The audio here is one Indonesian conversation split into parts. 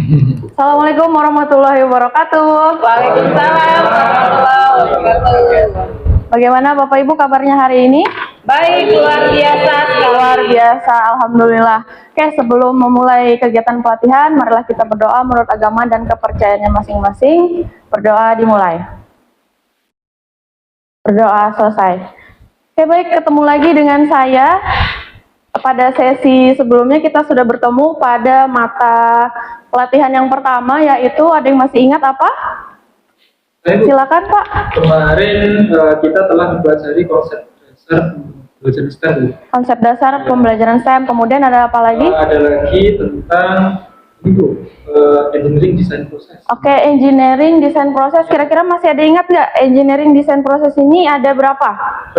Assalamualaikum warahmatullahi wabarakatuh. Waalaikumsalam warahmatullahi wabarakatuh. Bagaimana Bapak Ibu kabarnya hari ini? Baik, luar biasa sekali. Luar biasa, alhamdulillah. Oke, sebelum memulai kegiatan pelatihan, marilah kita berdoa menurut agama dan kepercayaannya masing-masing. Berdoa dimulai. Berdoa selesai. Oke, baik, ketemu lagi dengan saya. Pada sesi sebelumnya kita sudah bertemu pada mata pelatihan yang pertama, yaitu ada yang masih ingat apa? Silakan Pak. Kemarin kita telah mempelajari konsep dasar pembelajaran STEM. Konsep dasar pembelajaran STEM. Kemudian ada apa lagi? Ada lagi tentang engineering design process. Oke, engineering design proses. Kira-kira masih ada ingat nggak engineering design proses ini ada berapa?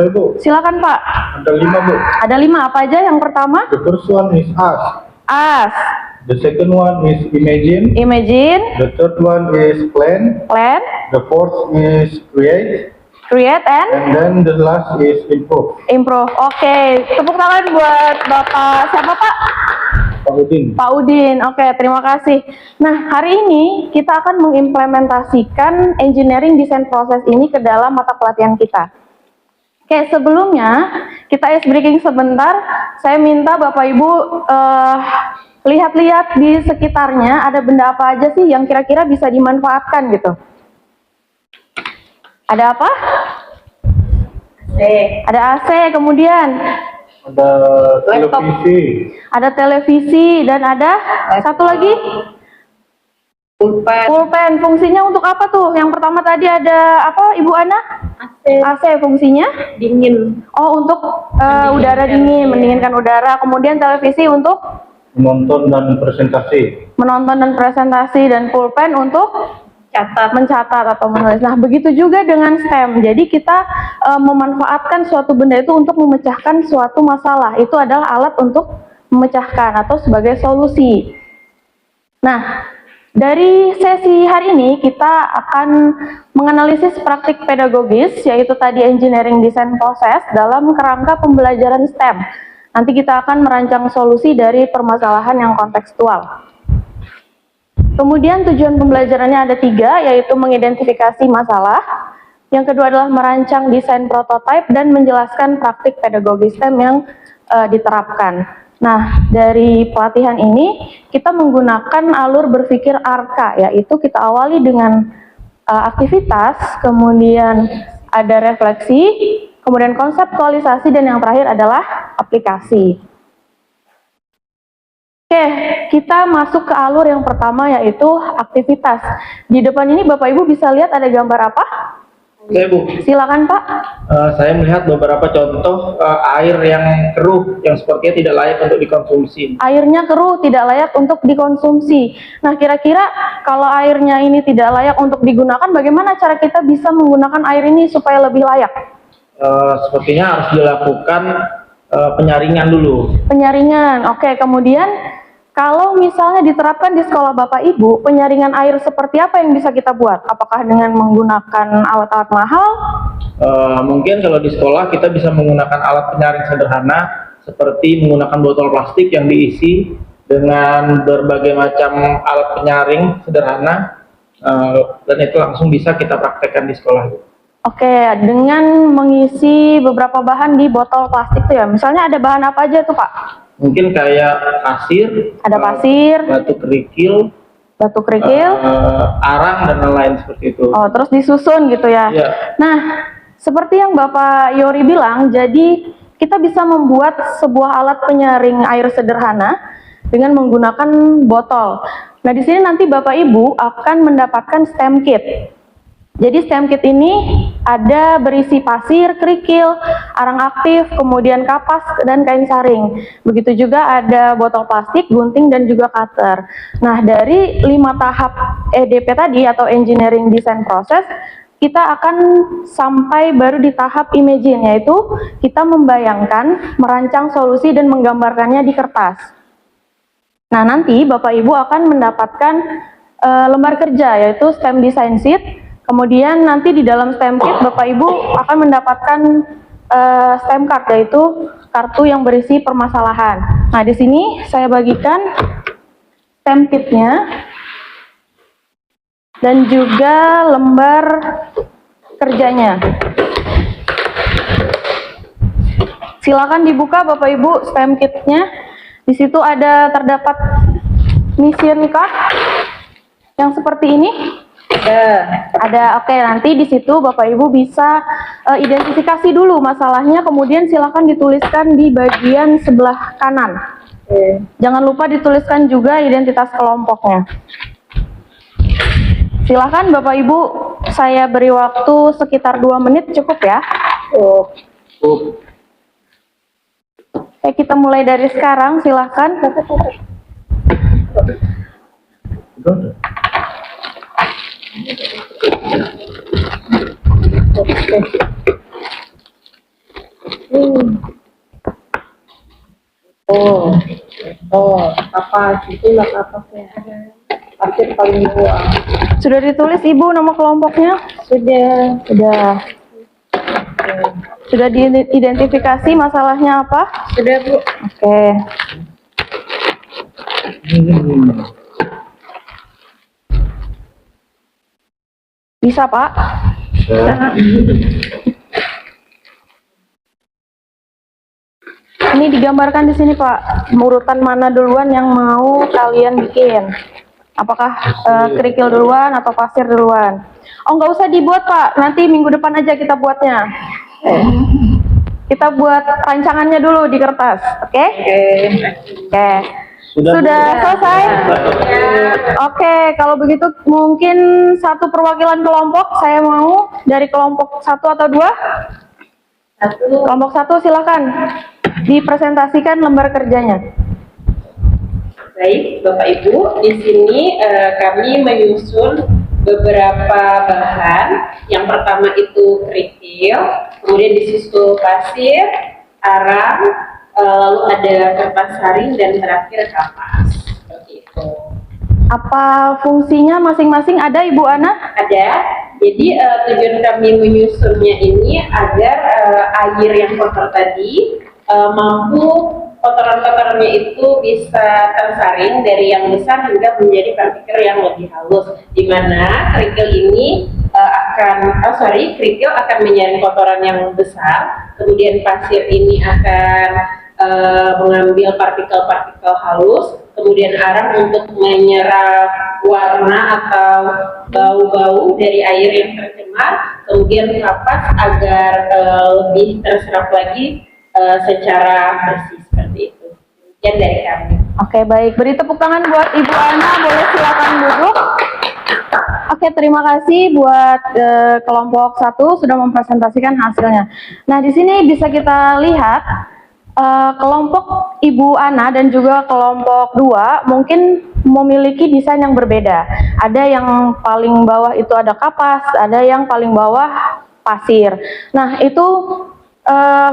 Bu. Silakan Pak. Ada 5, Bu. Ada 5, apa aja? Yang pertama? The first one is ask. Ask. The second one is imagine. Imagine. The third one is plan. Plan. The fourth is create. Create and And then the last is improve. improve. Oke, tepuk tangan buat Bapak siapa Pak? Pak Udin. Pak Udin. Oke, terima kasih. Nah, hari ini kita akan mengimplementasikan engineering design proses ini ke dalam mata pelatihan kita. Oke, sebelumnya kita ice breaking sebentar. Saya minta Bapak Ibu lihat-lihat di sekitarnya ada benda apa aja sih yang kira-kira bisa dimanfaatkan gitu. Ada apa? Ada AC, kemudian Ada televisi. ada televisi dan ada satu lagi Pulpen, pulpen. Fungsinya untuk apa tuh? Yang pertama tadi ada apa Ibu Ana? AC fungsinya? dingin, Oh, untuk udara dingin, mendinginkan udara. Kemudian televisi untuk Menonton dan presentasi. menonton dan presentasi, dan pulpen untuk mencatat atau menulis. Nah, begitu juga dengan STEM. Jadi kita memanfaatkan suatu benda itu untuk memecahkan suatu masalah. Itu adalah alat untuk memecahkan atau sebagai solusi. Nah, dari sesi hari ini kita akan menganalisis praktik pedagogis, yaitu tadi engineering design process dalam kerangka pembelajaran STEM. Nanti kita akan merancang solusi dari permasalahan yang kontekstual. Kemudian tujuan pembelajarannya ada 3, yaitu mengidentifikasi masalah. Yang kedua adalah merancang desain prototipe dan menjelaskan praktik pedagogi STEM yang diterapkan. Nah, dari pelatihan ini kita menggunakan alur berpikir ARKA, yaitu kita awali dengan aktivitas, kemudian ada refleksi, kemudian konseptualisasi, dan yang terakhir adalah aplikasi. Oke, kita masuk ke alur yang pertama, yaitu aktivitas. Di depan ini Bapak Ibu bisa lihat ada gambar apa? Oke, Bu. Silakan Pak. Saya melihat beberapa contoh air yang keruh yang sepertinya tidak layak untuk dikonsumsi. Airnya keruh, tidak layak untuk dikonsumsi. Nah, kira-kira kalau airnya ini tidak layak untuk digunakan, bagaimana cara kita bisa menggunakan air ini supaya lebih layak? Sepertinya harus dilakukan penyaringan dulu. Penyaringan, oke. Kemudian kalau misalnya diterapkan di sekolah Bapak Ibu, penyaringan air seperti apa yang bisa kita buat? Apakah dengan menggunakan alat-alat mahal? Mungkin kalau di sekolah kita bisa menggunakan alat penyaring sederhana seperti menggunakan botol plastik yang diisi dengan berbagai macam alat penyaring sederhana, dan itu langsung bisa kita praktekkan di sekolah. Oke, dengan mengisi beberapa bahan di botol plastik tuh ya. Misalnya ada bahan apa aja tuh Pak? Mungkin kayak pasir, Ada pasir, batu kerikil, batu kerikil, arang, dan lain-lain seperti itu. oh terus disusun gitu ya. Ya. Nah, seperti yang Bapak Yori bilang, jadi kita bisa membuat sebuah alat penyaring air sederhana dengan menggunakan botol. Nah, di sini nanti Bapak Ibu akan mendapatkan STEM kit. Jadi STEM kit ini ada berisi pasir, kerikil, arang aktif, kemudian kapas, dan kain saring. Begitu juga ada botol plastik, gunting, dan juga cutter. Nah, dari 5 tahap EDP tadi atau Engineering Design Process, kita akan sampai baru di tahap imagine, yaitu kita membayangkan, merancang solusi, dan menggambarkannya di kertas. Nah, nanti Bapak Ibu akan mendapatkan lembar kerja, yaitu STEM Design Sheet. Kemudian nanti di dalam STEM kit Bapak Ibu akan mendapatkan STEM card, yaitu kartu yang berisi permasalahan. Nah, di sini saya bagikan STEM kitnya. dan juga lembar kerjanya. Silakan dibuka Bapak Ibu STEM kitnya. Di situ terdapat mission card yang seperti ini. Ada, oke, nanti di situ Bapak Ibu bisa identifikasi dulu masalahnya, kemudian silakan dituliskan di bagian sebelah kanan. Jangan lupa dituliskan juga identitas kelompoknya. Silakan Bapak Ibu, saya beri waktu sekitar 2 menit, cukup ya? Oke, kita mulai dari sekarang, silakan. Apa itulah kapasnya. Pasir paling bawah. Sudah ditulis Ibu nama kelompoknya? Sudah. Sudah diidentifikasi masalahnya apa? Sudah, Bu. Oke. Bisa, Pak? Ini digambarkan di sini, Pak. Urutan mana duluan yang mau kalian bikin? Apakah kerikil duluan atau pasir duluan? Oh, nggak usah dibuat, Pak. Nanti minggu depan aja kita buatnya. Kita buat rancangannya dulu di kertas, oke? Oke. Sudah selesai? Oke, kalau begitu mungkin satu perwakilan kelompok, saya mau dari kelompok 1 atau 2? Kelompok 1 silakan dipresentasikan lembar kerjanya. Baik, Bapak Ibu, di sini kami menyusun beberapa bahan. Yang pertama itu kerikil, kemudian disusul pasir, arang, lalu ada kertas saring, dan terakhir kapas. Seperti itu. Apa fungsinya masing-masing ada, Ibu Ana? Ada. Jadi tujuan kami menyusunnya ini agar air yang kotor tadi mampu kotoran-kotorannya itu bisa tersaring dari yang besar hingga menjadi partikel yang lebih halus, di mana kerikil ini kerikil akan menyaring kotoran yang besar, kemudian pasir ini akan mengambil partikel-partikel halus, kemudian arang untuk menyerap warna atau bau-bau dari air yang tercemar, kemudian kapas agar lebih terserap lagi secara bersih, seperti itu. Demikian dari kami. Oke, baik. Beri tepuk tangan buat Ibu Ana. Boleh silakan duduk. Oke, terima kasih buat kelompok 1 sudah mempresentasikan hasilnya. Nah, di sini bisa kita lihat kelompok Ibu Ana dan juga kelompok 2 mungkin memiliki desain yang berbeda. Ada yang paling bawah itu ada kapas, ada yang paling bawah pasir. Nah, itu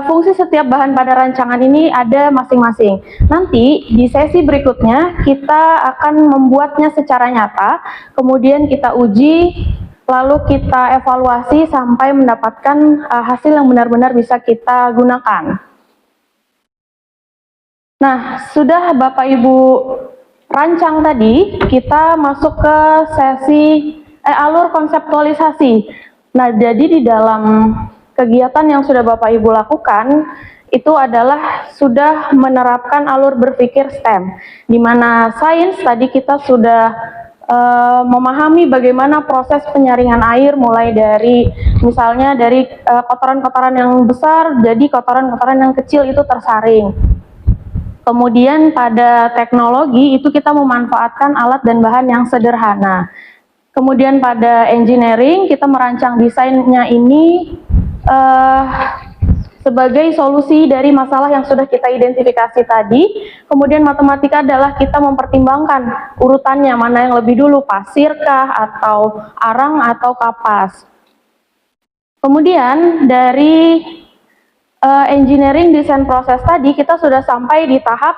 fungsi setiap bahan pada rancangan ini ada masing-masing. Nanti di sesi berikutnya kita akan membuatnya secara nyata, kemudian kita uji, lalu kita evaluasi sampai mendapatkan hasil yang benar-benar bisa kita gunakan. Nah, sudah Bapak Ibu rancang tadi, kita masuk ke sesi alur konseptualisasi. Nah, jadi di dalam kegiatan yang sudah Bapak Ibu lakukan itu adalah sudah menerapkan alur berpikir STEM, di mana sains tadi kita sudah memahami bagaimana proses penyaringan air, mulai dari misalnya dari kotoran-kotoran yang besar jadi kotoran-kotoran yang kecil itu tersaring. Kemudian pada teknologi itu kita memanfaatkan alat dan bahan yang sederhana. Kemudian pada engineering kita merancang desainnya ini sebagai solusi dari masalah yang sudah kita identifikasi tadi. Kemudian matematika adalah kita mempertimbangkan urutannya, mana yang lebih dulu, pasirkah atau arang atau kapas. Kemudian dari engineering desain proses tadi kita sudah sampai di tahap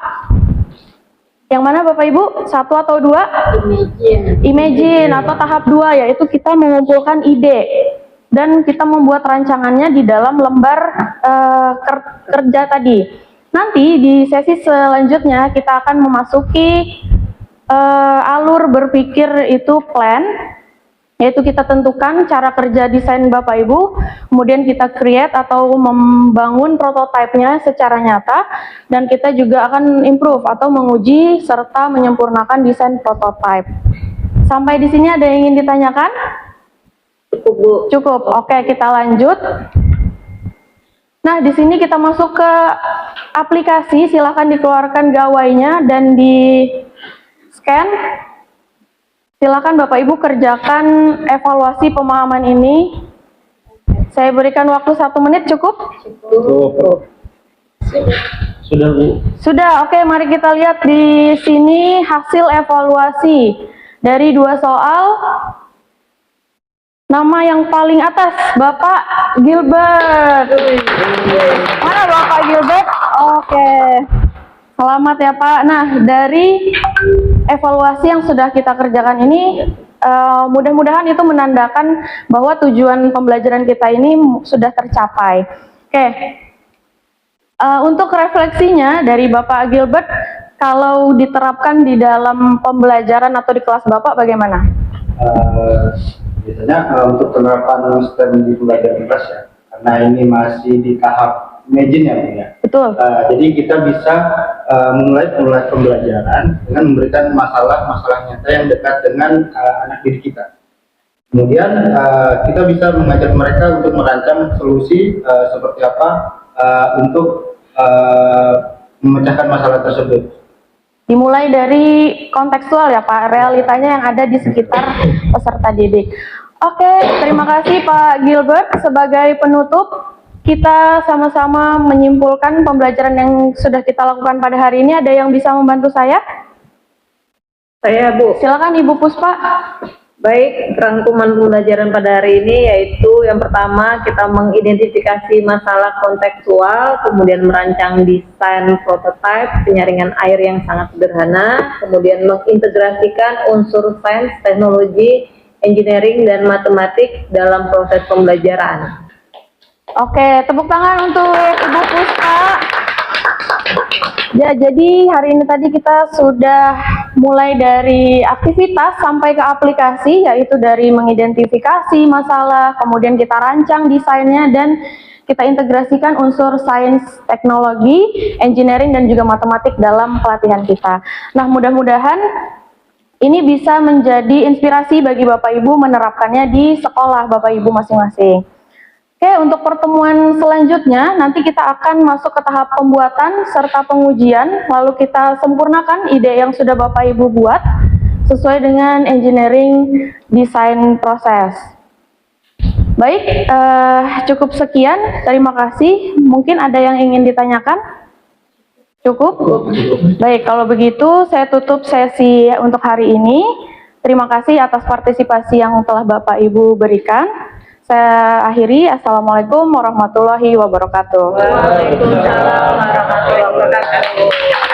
yang mana Bapak Ibu? 1 atau 2? Imagine atau tahap 2, yaitu kita mengumpulkan ide dan kita membuat rancangannya di dalam lembar kerja tadi. Nanti di sesi selanjutnya kita akan memasuki alur berpikir itu plan, yaitu kita tentukan cara kerja desain Bapak Ibu, kemudian kita create atau membangun prototipenya secara nyata, dan kita juga akan improve atau menguji serta menyempurnakan desain prototype. Sampai di sini ada yang ingin ditanyakan? Cukup, Bu. Cukup. Oke, kita lanjut. Nah, di sini kita masuk ke aplikasi. Silahkan dikeluarkan gawainya dan di scan. Silakan Bapak Ibu kerjakan evaluasi pemahaman ini. Saya berikan waktu 1 menit, cukup? Cukup. Sudah, Bu. Sudah, oke, mari kita lihat di sini hasil evaluasi dari 2 soal. Nama yang paling atas, Bapak Gilbert. Mana Bapak Gilbert? Oke. Selamat ya Pak. Nah, dari evaluasi yang sudah kita kerjakan ini, mudah-mudahan itu menandakan bahwa tujuan pembelajaran kita ini sudah tercapai. Oke. Untuk refleksinya dari Bapak Gilbert, kalau diterapkan di dalam pembelajaran atau di kelas Bapak bagaimana? Biasanya untuk penerapan STEM di pembelajaran kelas ya, karena ini masih di tahap imagine ya Bu ya. Betul. Jadi kita bisa memulai pembelajaran dengan memberikan masalah-masalah nyata yang dekat dengan anak didik kita. Kemudian kita bisa mengajak mereka untuk merancang solusi seperti apa untuk memecahkan masalah tersebut. Dimulai dari kontekstual ya Pak, realitanya yang ada di sekitar peserta didik. Oke, terima kasih Pak Gilbert. Sebagai penutup, kita sama-sama menyimpulkan pembelajaran yang sudah kita lakukan pada hari ini. Ada yang bisa membantu saya? Saya, Bu. Silakan Ibu Puspa. Baik, rangkuman pembelajaran pada hari ini yaitu yang pertama kita mengidentifikasi masalah kontekstual, kemudian merancang desain prototipe penyaringan air yang sangat sederhana, kemudian mengintegrasikan unsur sains, teknologi, engineering, dan matematik dalam proses pembelajaran. Oke, tepuk tangan untuk Ibu Puspa. Ya, jadi hari ini tadi kita sudah mulai dari aktivitas sampai ke aplikasi, yaitu dari mengidentifikasi masalah, kemudian kita rancang desainnya, dan kita integrasikan unsur sains, teknologi, engineering, dan juga matematik dalam pelatihan kita. Nah, mudah-mudahan ini bisa menjadi inspirasi bagi Bapak Ibu menerapkannya di sekolah Bapak Ibu masing-masing. Oke, untuk pertemuan selanjutnya, nanti kita akan masuk ke tahap pembuatan serta pengujian, lalu kita sempurnakan ide yang sudah Bapak Ibu buat, sesuai dengan engineering design proses. Baik, cukup sekian, terima kasih. Mungkin ada yang ingin ditanyakan? Cukup? Baik, kalau begitu saya tutup sesi untuk hari ini. Terima kasih atas partisipasi yang telah Bapak Ibu berikan. Saya akhiri. Assalamualaikum warahmatullahi wabarakatuh. Waalaikumsalam warahmatullahi wabarakatuh.